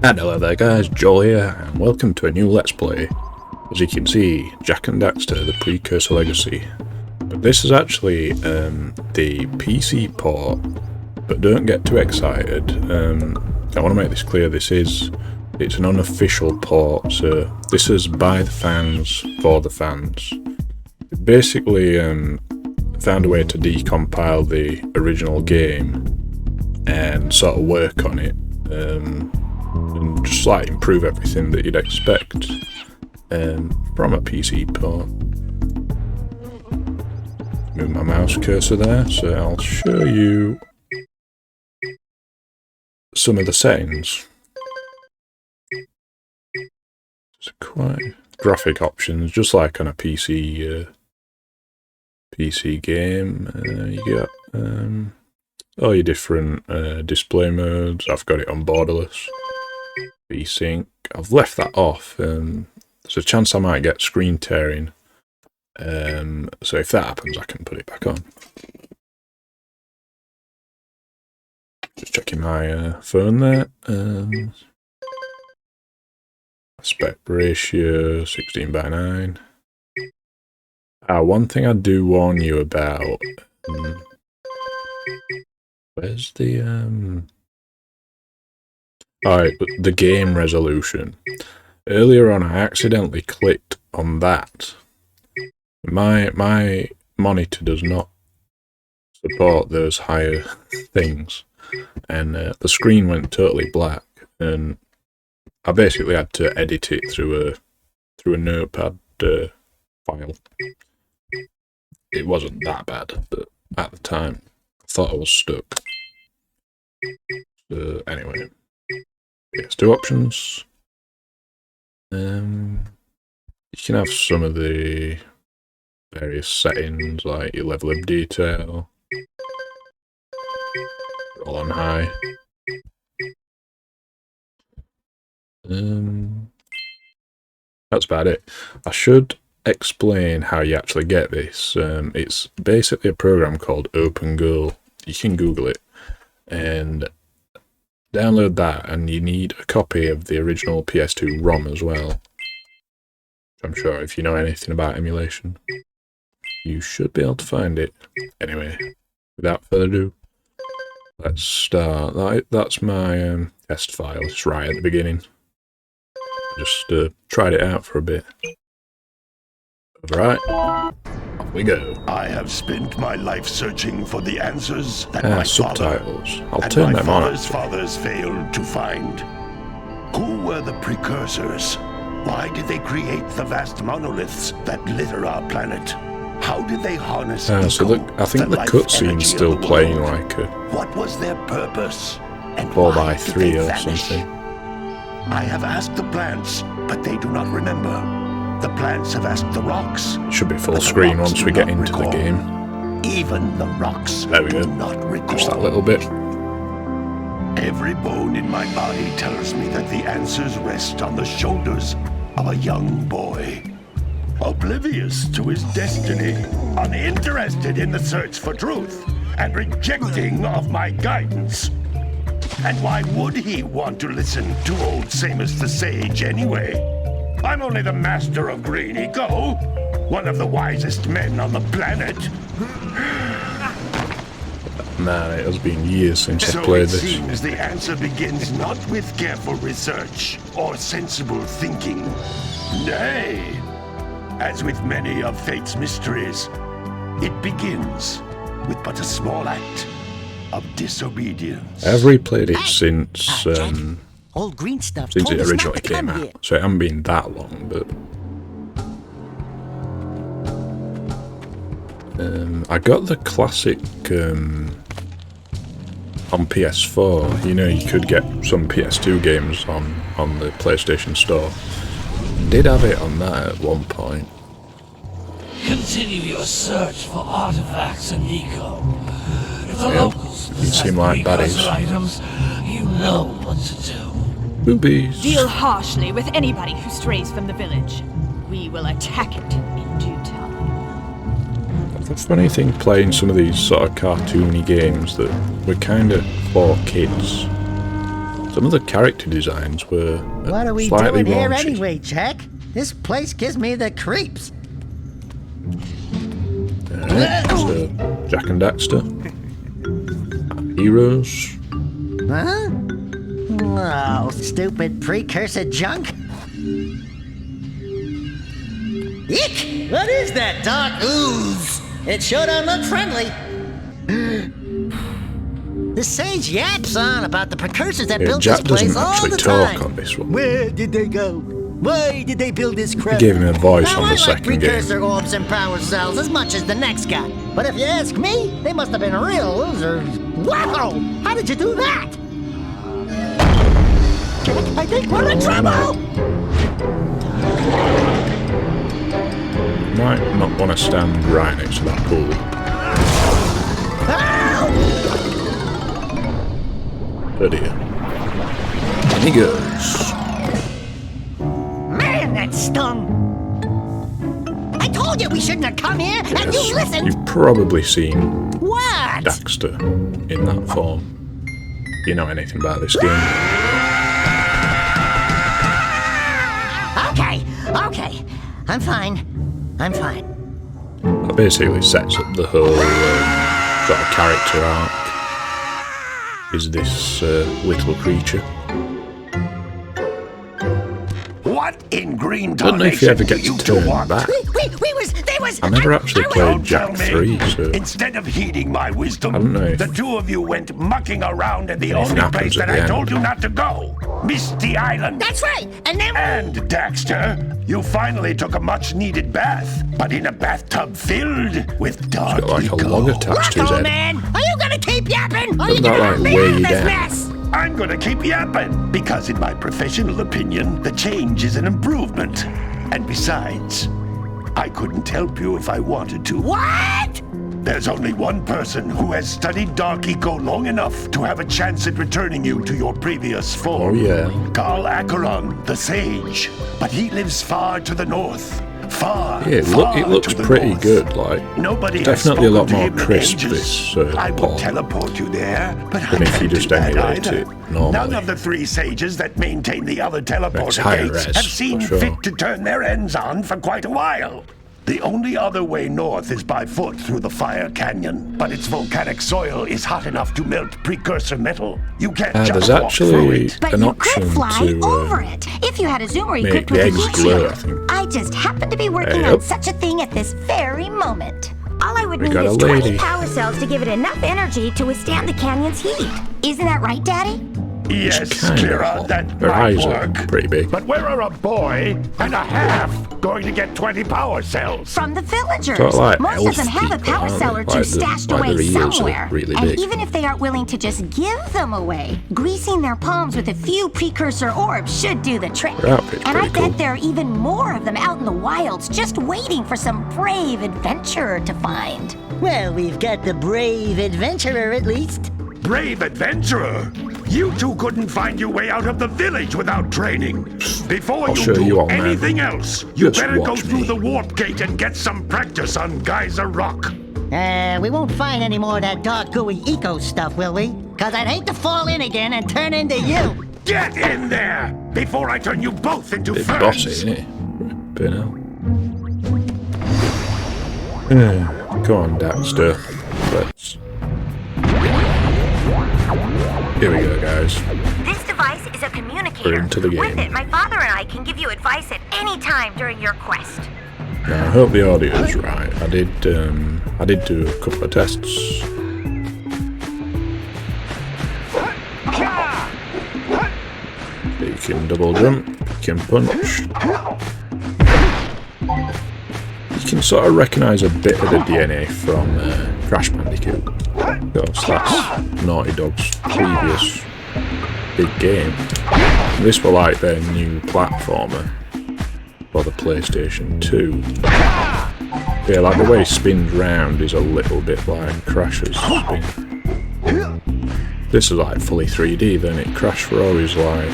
And hello there guys, Joel here, and welcome to a new Let's Play. As you can see, Jak and Daxter, the Precursor Legacy. But this is actually the PC port, but don't get too excited. I want to make this clear, it's an unofficial port, so this is by the fans, for the fans. Basically, found a way to decompile the original game and sort of work on it. And just like improve everything that you'd expect from a PC port. Move my mouse cursor there, so I'll show you some of the settings. It's quite graphic options, just like on a PC game. You got all your different display modes. I've got it on borderless. VSync. I've left that off. There's a chance I might get screen tearing. So if that happens, I can put it back on. Just checking my phone there. Aspect ratio 16:9. One thing I do warn you about. Where's the Alright, the game resolution. Earlier on, I accidentally clicked on that. My monitor does not support those higher things, and the screen went totally black. And I basically had to edit it through a notepad file. It wasn't that bad, but at the time, I thought I was stuck. So anyway. PS2 options. You can have some of the various settings, like your level of detail. All on high. That's about it. I should explain how you actually get this. It's basically a program called OpenGoal. You can Google it. And download that, and you need a copy of the original PS2 ROM as well. I'm sure if you know anything about emulation, you should be able to find it. Anyway, without further ado, let's start. That's my test file. It's right at the beginning. Just tried it out for a bit. Alright, off we go. I have spent my life searching for the answers that my subtitles. father I'll turn them on. father's fathers failed to find. Who were the precursors? Why did they create the vast monoliths that litter our planet? How did they harness so I think the cutscene's still playing like a... What was their purpose? And 4x3 or something. I have asked the plants, but they do not remember. The plants have asked the rocks. It should be full screen once we get into the game. Even the rocks there we go. do not recall. Just that little bit. Every bone in my body tells me that the answers rest on the shoulders of a young boy. Oblivious to his destiny, uninterested in the search for truth, and rejecting of my guidance. And why would he want to listen to old Samus the Sage anyway? I'm only the master of Greeny Go, one of the wisest men on the planet. Man, it has been years since I played this. So it seems the answer begins not with careful research or sensible thinking. Nay, as with many of fate's mysteries, it begins with but a small act of disobedience. I've replayed it since Old green stuff since it told us not originally to come came here. out, so it hasn't been that long, but I got the classic on PS4. You know, you could get some PS2 games on the PlayStation Store. Did have it on that at one point. Continue your search for artifacts in Nico. If the Yeah, locals you seem like precursor baddies. items, you know what to do. Boobies. Deal harshly with anybody who strays from the village. We will attack it in due time. The funny thing playing some of these sort of cartoony games that were kind of for kids. Some of the character designs were What are we slightly doing here raunchy. anyway, Jack? This place gives me the creeps. Alright, so Jak and Daxter. Heroes. Huh? Oh, stupid precursor junk. Eek! What is that dark ooze? It sure don't look friendly. The sage yaps on about the precursors that Yeah, built Jak this place doesn't all actually the talk time. on this one. Where did they go? Why did they build this crap? Gave him a voice now, on the I like second precursor game. orbs and power cells as much as the next guy. But if you ask me, they must have been real losers. Wow! How did you do that? I think we're in trouble! Might not want to stand right next to that pool. Oh dear. And he goes. Man, that stung! I told you we shouldn't have come here, and you listened! You've probably seen What? Daxter in that form. You know anything about this game? Okay. I'm fine. That basically sets up the whole sort of character arc. Is this little creature? What in green I don't know if you ever get you to two turn want? back. They was... I never actually played Jak 3, so Instead of heeding my wisdom, I don't know if the two of you went mucking around in the anything only happens place at that the I end. told you not to go, Misty Island. That's right, and then... And Daxter, you finally took a much-needed bath, but in a bathtub filled with dark got like a liquor. log attached to his head. man! Are you gonna keep yapping? Or are you Doesn't that, gonna like, me weigh out of you this down? mess? I'm gonna keep yapping, because in my professional opinion, the change is an improvement. And besides, I couldn't help you if I wanted to. What? There's only one person who has studied Dark Eco long enough to have a chance at returning you to your previous form. Oh, yeah. Carl Acheron, the Sage. But he lives far to the north. Far, Yeah, far it looks to the pretty north. good. Like, Nobody has definitely a lot spoken to more him in crisp. ages. This I would port teleport you there, but than I if you can't just do that emulate either. it normally. None of the three sages that maintain the other teleporter It's higher gates res, have seen for sure. fit to turn their ends on for quite a while. The only other way north is by foot through the Fire Canyon, but its volcanic soil is hot enough to melt precursor metal. You can't there's just walk through actually it. But an you option could fly to over it if you had a zoomer make equipped the with a eggs heat glow, shield. I think. I just happen to be working Hey, on up. such a thing at this very moment. All I would We need got a is 20 lady. power cells to give it enough energy to withstand the canyon's heat. Isn't that right, Daddy? Yes, kind of Kira, hot. that Her might eyes are work. pretty big. But where are a boy and a half going to get 20 power cells? From the villagers. Sort of like Most of them elf have a people, power aren't cell they? or two Like stashed like away their ears are somewhere. really and big. even if they aren't willing to just give them away, greasing their palms with a few precursor orbs should do the trick. Their outfit's And I pretty bet cool. there are even more of them out in the wilds just waiting for some brave adventurer to find. Well, we've got the brave adventurer at least. Brave adventurer! You two couldn't find your way out of the village without training. Before I'll you show do you all, man. anything else, you Just better go watch through me. the warp gate and get some practice on Geyser Rock. We won't find any more of that dark gooey eco stuff, will we? Cause I'd hate to fall in again and turn into you. Get in there before I turn you both into Bit ferns. bossy, isn't it? Bit now. Come on, Daxter. Let's. Here we go, guys. This device is a communicator. We're into the game. With it, my father and I can give you advice at any time during your quest. Now, I hope the audio is right. I did do a couple of tests. You can double jump, you can punch. You can sort of recognise a bit of the DNA from Crash Bandicoot. Because that's Naughty Dog's previous big game. This was like their new platformer for the PlayStation 2. Yeah, like the way it spins round is a little bit like Crash's spin. This is like fully 3D, then it Crash for always like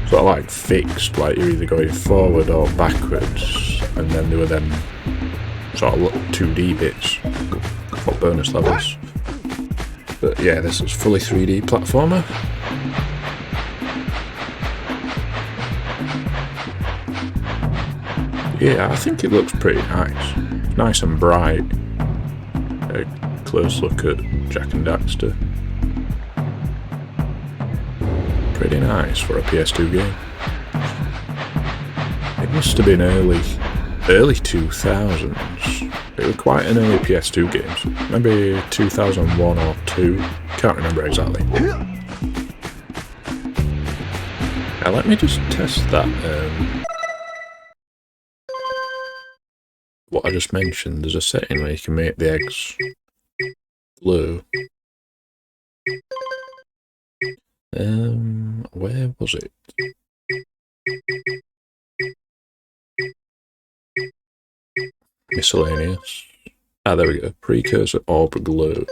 sort of like fixed, like you're either going forward or backwards, and then there were them sort of 2D bits for bonus levels. But yeah, this is fully 3D platformer. Yeah, I think it looks pretty nice. Nice and bright. A close look at Jak and Daxter. Pretty nice for a PS2 game. It must have been early 2000s. It was quite an early PS2 game, so maybe 2001 or 2. Can't remember exactly. Now let me just test that. What I just mentioned, there's a setting where you can make the eggs blue. Where was it? Miscellaneous. Ah, there we go. Precursor orb glow.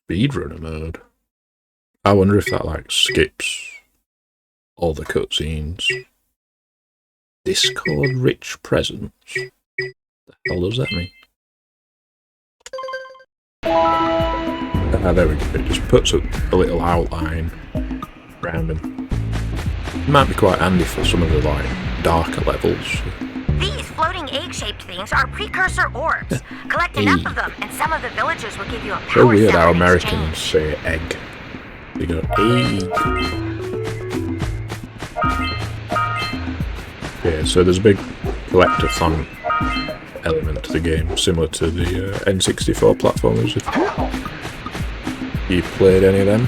Speedrunner mode. I wonder if that like skips all the cutscenes. Discord rich presence. The hell does that mean? Ah, there we go. It just puts up a little outline around them. It might be quite handy for some of the like darker levels. These floating egg-shaped things are precursor orbs. Collect enough of them, and some of the villagers will give you a power So weird cell how in Americans exchange. say egg. They go egg. Yeah, so there's a big collectathon element to the game, similar to the N64 platformers. If you played any of them,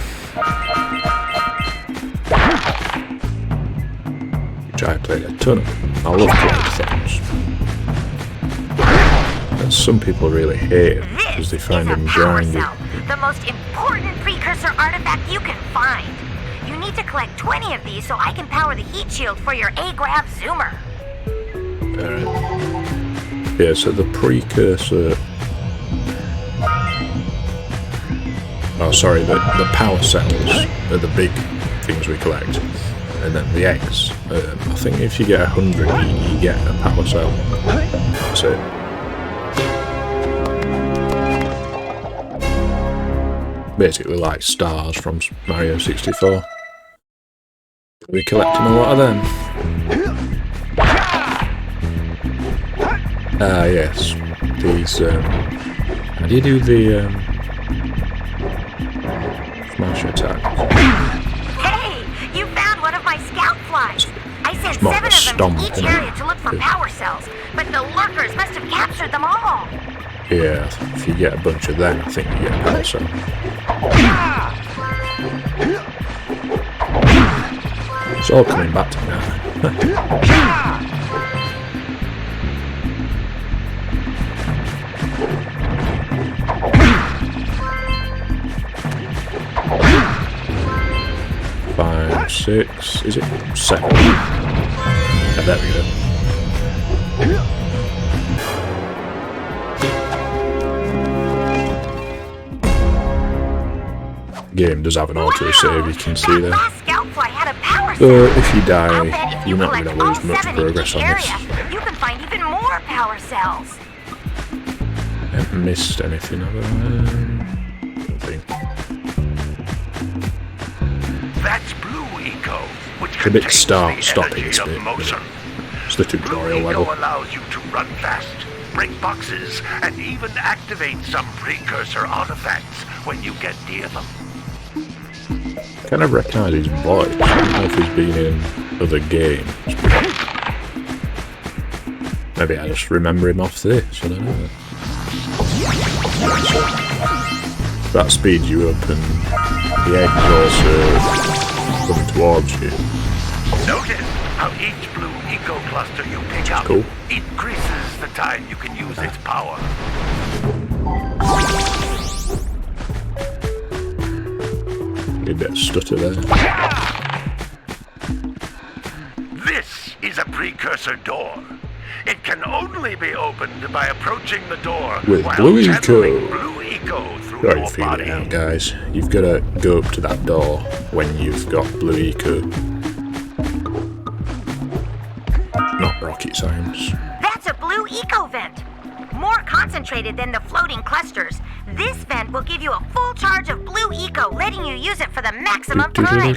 which I played a ton of. I love collectathons. And some people really hate them because they find them grindy. The most important precursor artifact you can find. You need to collect 20 of these so I can power the heat shield for your A-Grav zoomer. Alright. Yeah, so the precursor... Oh, sorry, the power cells are the big things we collect. And then the eggs. I think if you get 100, you get a power cell. That's it. Basically like stars from Mario 64. We're collecting a lot of them. Ah, yes. These, how do you do the, smash attack? Hey, you found one of my scout flies. I sent It's more of 7 a of them stomp, to each isn't it? area to look for power cells, but the lurkers must have captured them all. Yeah, if you get a bunch of them, I think you get a power cell. It's all coming back to me now. 5, 6, is it 7? Yeah, there we go. Game does have an auto save, you can see there. Last scout fly had a power So cell. if you I'll bet die, if you you're not collect going to lose all much 7 in progress each on this. area, you can find even more power cells. I haven't missed anything of it. I don't think. That's Blue Eco, which A bit contains stopping the this energy bit. of motion. It's the Blue tutorial Eco level. allows you to run fast, break boxes, and even activate some precursor artifacts when you get near them. I kind of recognise his voice. I don't know if he's been in other games. Maybe I just remember him off this, I don't know. That speeds you up and the eggs also come towards you. Notice how each Blue Eco cluster you pick up Cool. increases the time you can use its power. A bit of stutter there. This is a precursor door. It can only be opened by approaching the door With while Blue Eco. channeling Blue Eco through Got to your feel it body. out, guys. You've got to go up to that door when you've got Blue Eco. Not rocket science. That's a blue eco vent. more concentrated than the floating clusters. This vent will give you a full charge of blue eco, letting you use it for the maximum time.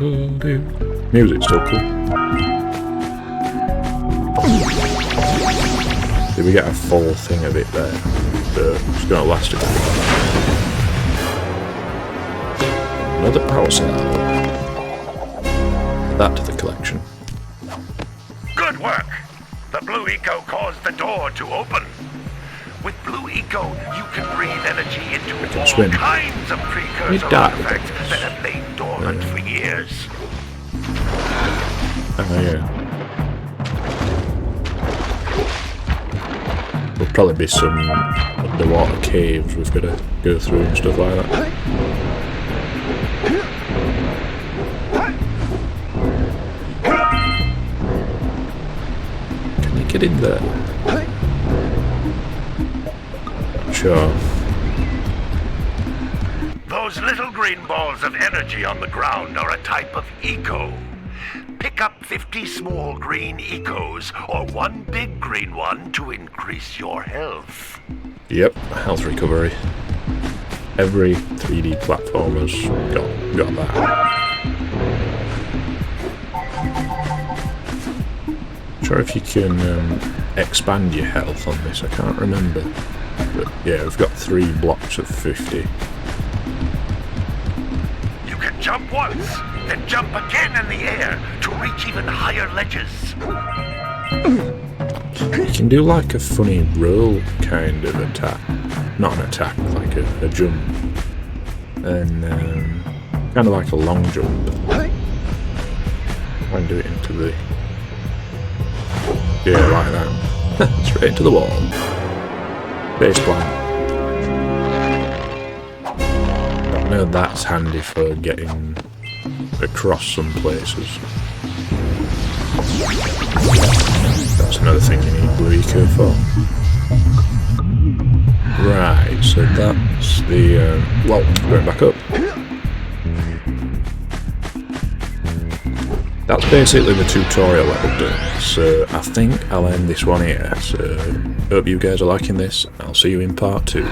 Music's still cool. Did we get a full thing of it there? So it's gonna last a while. Another power cell. That to the collection. Good work! The blue eco caused the door to open. With blue eco, you can breathe energy into all swim. kinds of precursor artifacts that have lain dormant for years. Oh yeah. There'll probably be some underwater caves we've got to go through and stuff like that. Can you get in there? Sure. Those little green balls of energy on the ground are a type of eco. Pick up 50 small green ecos or one big green one to increase your health. Yep, health recovery. Every 3D platformer's got that. Sure if you can expand your health on this, I can't remember. But yeah, we've got 3 blocks of 50. You can jump once, then jump again in the air to reach even higher ledges. You can do like a funny roll kind of attack. Not an attack, like a jump. And kind of like a long jump. Try and do it into the... Yeah, like that. Straight into the wall. Base plan. I know that's handy for getting across some places. That's another thing you need blue eco for. Right, so that's the... well, going back up. That's basically the tutorial level done, so I think I'll end this one here. So, hope you guys are liking this. I'll see you in part 2.